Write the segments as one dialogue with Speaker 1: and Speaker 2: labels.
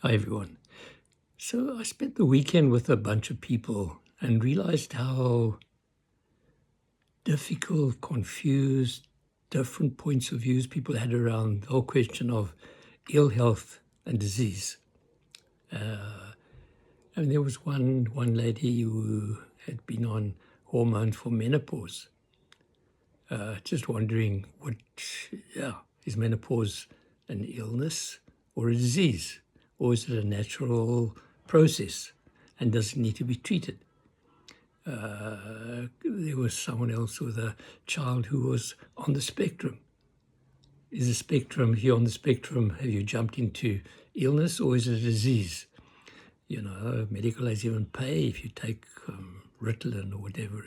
Speaker 1: Hi, everyone. So I spent the weekend with a bunch of people and realized how difficult, confused, different points of views people had around the whole question of ill health and disease. And there was one lady who had been on hormones for menopause, just wondering is menopause an illness or a disease? Or is it a natural process and does it need to be treated? There was someone else with a child who was on the spectrum. Is the spectrum, if you're on the spectrum, have you jumped into illness or is it a disease? You know, medical aids even pay if you take Ritalin or whatever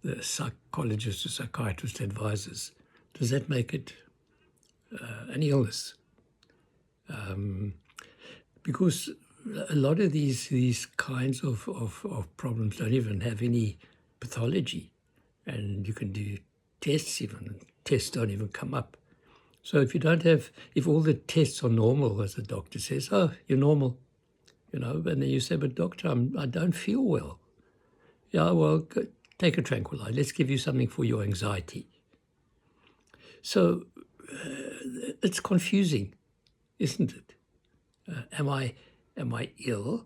Speaker 1: the psychologist or psychiatrist advises. Does that make it an illness? Because a lot of these kinds of problems don't even have any pathology, and you can do tests even, and tests don't even come up. So if all the tests are normal, as the doctor says, oh, you're normal, and then you say, but doctor, I don't feel well. Yeah, well, take a tranquilizer. Let's give you something for your anxiety. So it's confusing, isn't it? Am I ill?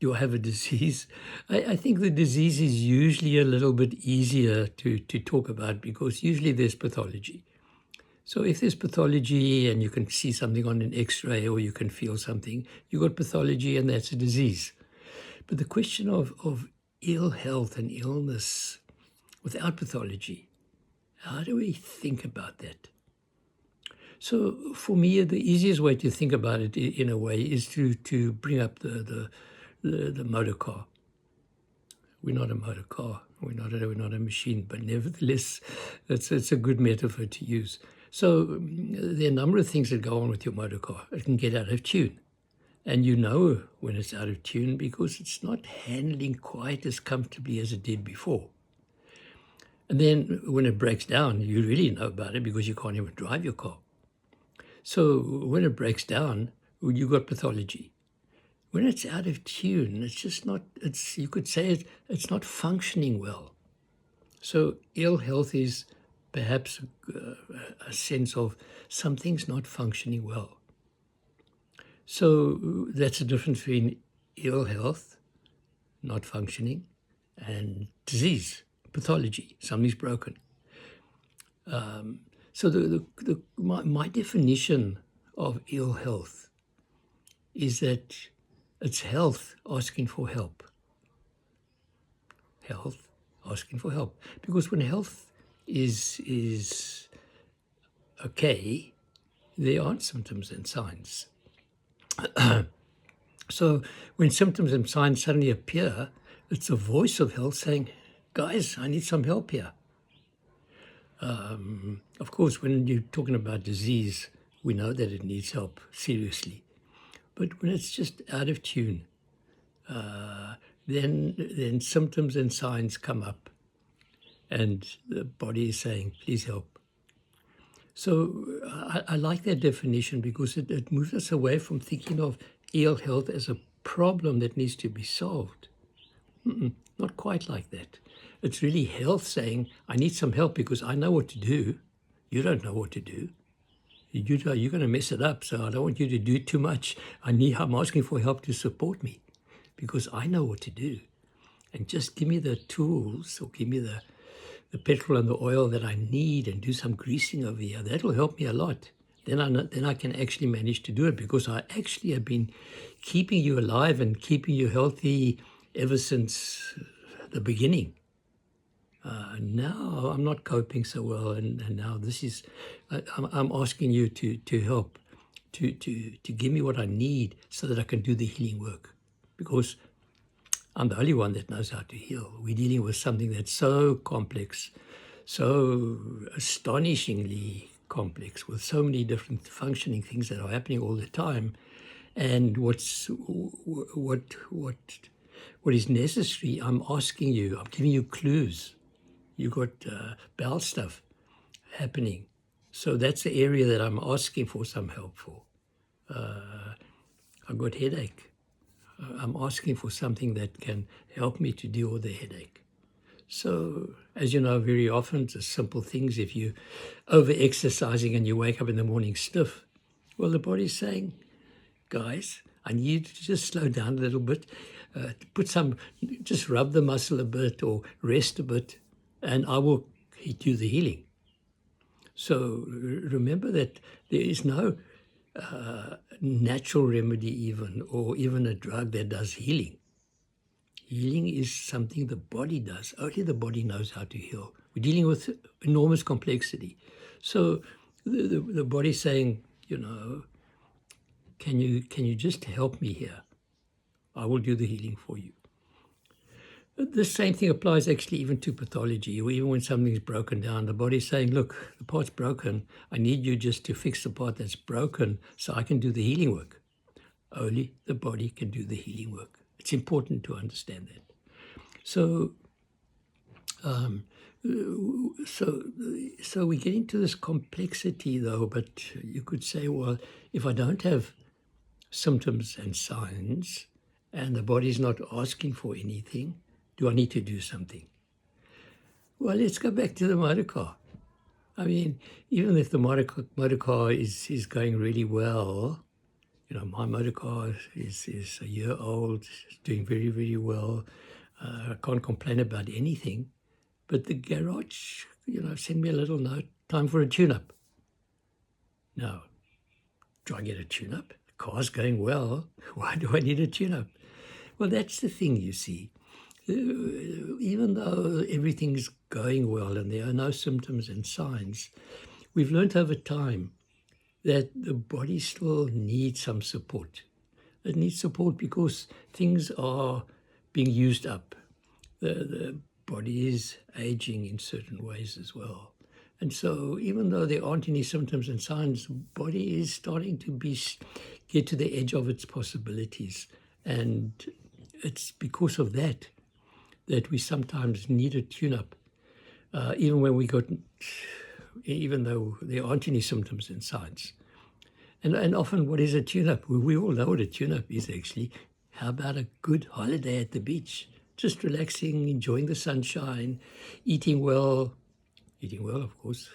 Speaker 1: Do I have a disease? I think the disease is usually a little bit easier to talk about because usually there's pathology. So if there's pathology and you can see something on an X-ray or you can feel something, you've got pathology and that's a disease. But the question of ill health and illness without pathology, how do we think about that? So for me, the easiest way to think about it in a way is to bring up the motor car. We're not a motor car. We're not a machine, but nevertheless, it's a good metaphor to use. So there are a number of things that go on with your motor car. It can get out of tune. And you know when it's out of tune because it's not handling quite as comfortably as it did before. And then when it breaks down, you really know about it because you can't even drive your car. So when it breaks down, you've got pathology. When it's out of tune, it's just not, you could say it's not functioning well. So ill health is perhaps a sense of something's not functioning well. So that's the difference between ill health, not functioning, and disease, pathology, something's broken. So my definition of ill health is that it's health asking for help. Health asking for help. Because when health is okay, there aren't symptoms and signs. So when symptoms and signs suddenly appear, it's a voice of health saying, guys, I need some help here. Of course, when you're talking about disease, we know that it needs help seriously. But when it's just out of tune, then symptoms and signs come up and the body is saying, please help. So I like that definition because it moves us away from thinking of ill health as a problem that needs to be solved. Not quite like that. It's really health saying, I need some help because I know what to do. You don't know what to do. You're going to mess it up, so I don't want you to do too much. I'm asking for help to support me because I know what to do. And just give me the tools or give me the petrol and the oil that I need and do some greasing over here. That will help me a lot. Then I can actually manage to do it because I actually have been keeping you alive and keeping you healthy ever since the beginning. Now I'm not coping so well, and now this is, I'm asking you to help, to give me what I need so that I can do the healing work, because I'm the only one that knows how to heal. We're dealing with something that's so complex, so astonishingly complex, with so many different functioning things that are happening all the time. And what is necessary, I'm asking you, I'm giving you clues. You've got bowel stuff happening. So that's the area that I'm asking for some help for. I've got headache. I'm asking for something that can help me to deal with the headache. So, as you know, very often, the simple things, if you over-exercising and you wake up in the morning stiff, well, the body's saying, guys, I need you to just slow down a little bit, just rub the muscle a bit or rest a bit, and I will do the healing. So remember that there is no natural remedy or even a drug that does healing. Healing is something the body does. Only the body knows how to heal. We're dealing with enormous complexity. So the body's saying, can you just help me here? I will do the healing for you. The same thing applies actually even to pathology. Even when something's broken down, the body's saying, look, the part's broken. I need you just to fix the part that's broken so I can do the healing work. Only the body can do the healing work. It's important to understand that. So we get into this complexity, though, but you could say, well, if I don't have symptoms and signs and the body's not asking for anything, do I need to do something? Well, let's go back to the motor car. I mean, even if the motor car is going really well, my motor car is a year old, it's doing very, very well. I can't complain about anything. But the garage, send me a little note, time for a tune-up. Now, do I get a tune-up? The car's going well. Why do I need a tune-up? Well, that's the thing, you see. Even though everything's going well and there are no symptoms and signs, we've learned over time that the body still needs some support. It needs support because things are being used up. The body is aging in certain ways as well. And so even though there aren't any symptoms and signs, the body is starting to get to the edge of its possibilities. And it's because of that we sometimes need a tune-up, even though there aren't any symptoms and signs. And often, what is a tune-up? We all know what a tune-up is, actually. How about a good holiday at the beach? Just relaxing, enjoying the sunshine, eating well, of course,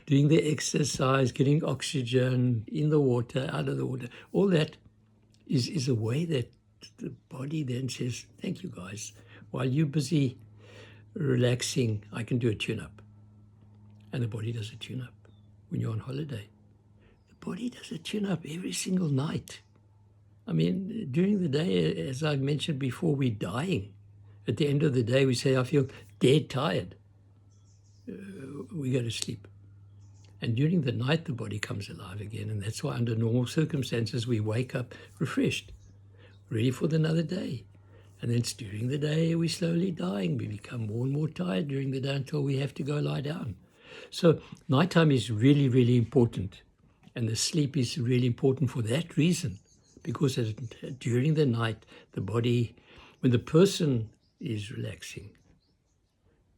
Speaker 1: doing the exercise, getting oxygen in the water, out of the water. All that is a way that the body then says, thank you, guys. While you're busy relaxing, I can do a tune-up. And the body does a tune-up when you're on holiday. The body does a tune-up every single night. I mean, during the day, as I mentioned before, we're dying. At the end of the day, we say, I feel dead tired. We go to sleep. And during the night, the body comes alive again. And that's why under normal circumstances, we wake up refreshed, ready for another day. And then it's during the day, we're slowly dying. We become more and more tired during the day until we have to go lie down. So nighttime is really, really important. And the sleep is really important for that reason. Because during the night, the body, when the person is relaxing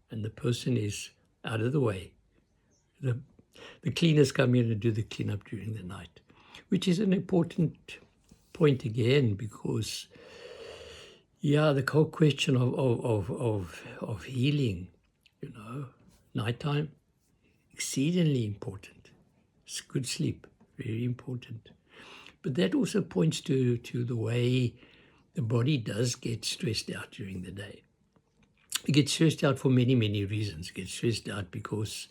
Speaker 1: and the person is out of the way, the cleaners come in and do the cleanup during the night, which is an important point again, because the whole question of healing, nighttime, exceedingly important. It's good sleep, very important. But that also points to the way the body does get stressed out during the day. It gets stressed out for many, many reasons. It gets stressed out because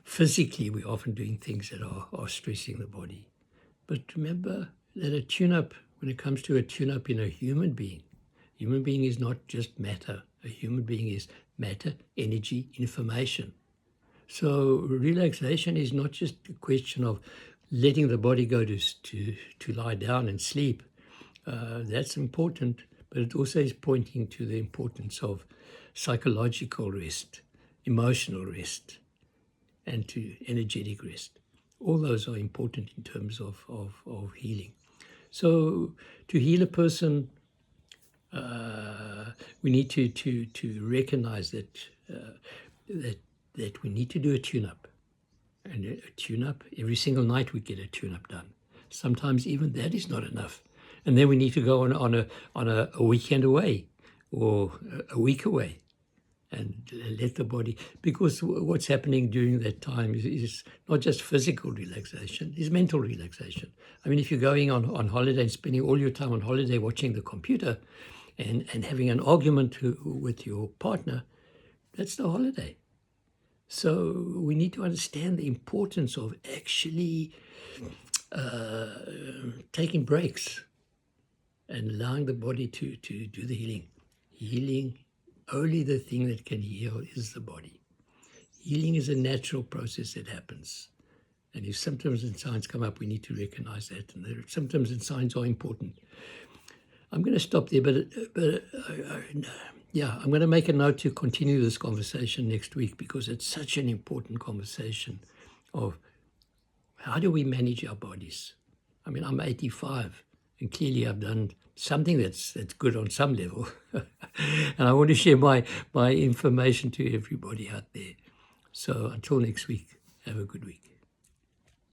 Speaker 1: physically we're often doing things that are stressing the body. But remember that a tune-up, when it comes to a tune-up in a human being is not just matter. A human being is matter, energy, information. So relaxation is not just a question of letting the body go to lie down and sleep. That's important, but it also is pointing to the importance of psychological rest, emotional rest, and to energetic rest. All those are important in terms of healing. So to heal a person, we need to recognize that we need to do a tune-up. And a tune-up, every single night we get a tune-up done. sometimes even that is not enough. And then we need to go on a weekend away or a week away and let the body, because what's happening during that time is not just physical relaxation, it's mental relaxation. I mean, if you're going on holiday and spending all your time on holiday watching the computer and having an argument with your partner, that's the holiday. So we need to understand the importance of actually taking breaks and allowing the body to do the healing. Healing, only the thing that can heal is the body. Healing is a natural process that happens. And if symptoms and signs come up, we need to recognize that. And the symptoms and signs are important. I'm going to stop there, but I'm going to make a note to continue this conversation next week, because it's such an important conversation of how do we manage our bodies. I mean, I'm 85, and clearly I've done something that's good on some level. And I want to share my information to everybody out there. So until next week, have a good week.